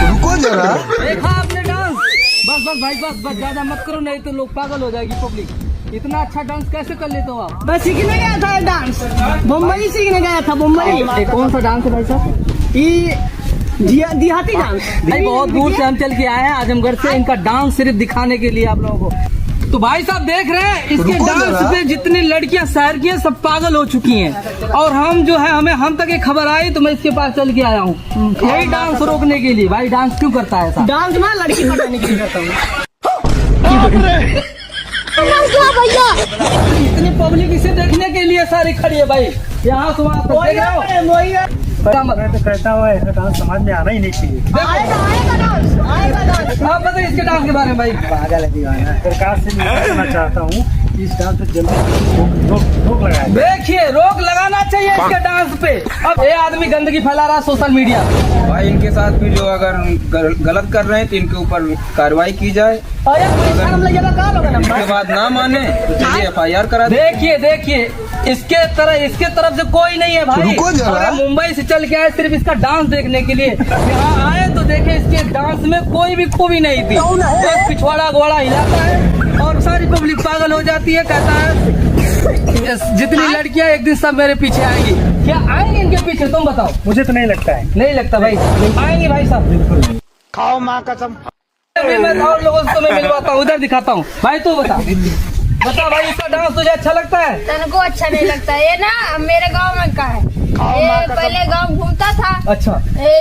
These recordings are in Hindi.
रुको जरा। देखा आपने डांस? बस बस भाई बस ज्यादा मत करो, नहीं तो लोग पागल हो जाएगी पब्लिक। इतना अच्छा डांस कैसे कर लेते हो आप? मैं सीखने गया था डांस, मुंबई सीखने गया था मुंबई। कौन सा डांस है भाई साहब? ये देहाती डांस। भाई बहुत दूर से हम चल के आए हैं आजमगढ़ से, इनका डांस सिर्फ दिखाने के लिए आप लोगों को। तो भाई साहब देख रहे हैं इसके डांस पे जितनी लड़कियां शहर की हैं सब पागल हो चुकी हैं, और हम जो है हम तक ये खबर आई तो मैं इसके पास चल के आया हूँ यही डांस रोकने के लिए। भाई डांस क्यों करता है ऐसा? डांस में लड़की पटाने के लिए करता हूँ। इतनी पब्लिक इसे देखने के लिए सारी खड़ी है भाई, यहाँ से वहाँ तक देख रहे हो। मैं तो कहता हूँ ऐसा डांस समाज में आना ही नहीं चाहिए। आप बताइए इसके डांस के बारे में भाई। पागल है दीवाना। सरकार से मैं कहना चाहता हूँ इस डांस पे जल्दी रोक लगाए। देखिए रोक लगाना चाहिए इसके डांस पे। अब ये आदमी गंदगी फैला रहा है सोशल मीडिया। भाई इनके साथ भी जो अगर गलत कर रहे हैं तो इनके ऊपर कार्रवाई की जाए। इसके बाद ना माने तो चलिए FIR करा दे। देखिए इसके तरफ से कोई नहीं है भाई। रुको जरा। अरे मुंबई से चल के आए सिर्फ इसका डांस देखने के लिए, यहाँ आए तो देखे इसके डांस में कोई भी खूबी नहीं थी। बस पिछवाड़ा गोड़ा हिलाता है और सारी पब्लिक पागल हो जाती है। कहता है जितनी लड़कियां एक दिन सब मेरे पीछे आएंगी। क्या आएंगी इनके पीछे? तुम बताओ। मुझे तो नहीं लगता है। नहीं लगता भाई? आएंगी भाई साहब। खाओ माँ कसम। अभी मैं और लोगों से तुम्हें मिलवाता हूँ, उधर दिखाता हूँ। भाई तू बता भाई इसका डांस तुझे अच्छा लगता है? तनको अच्छा नहीं लगता। ये ना मेरे गांव में का है, ये पहले गांव घूमता था। अच्छा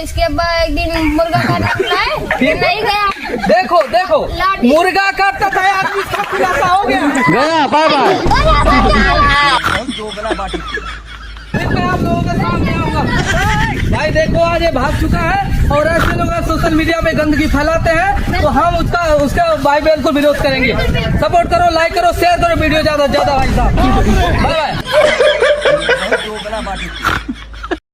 इसके बाद एक दिन मुर्गा काटने बुलाए, फिर नहीं गया। देखो मुर्गा काटता था आदमी सब खुलासा हो गया। बाय मैं आप लोगों के सामने आऊंगा। भाई देखो आज ये भाग चुका है और ऐसे लोग सोशल मीडिया में गंदगी फैलाते हैं तो हम उसका भाई बिल्कुल विरोध करेंगे। सपोर्ट करो, लाइक करो, शेयर करो वीडियो ज्यादा से ज्यादा भाई साहब। Bye bye.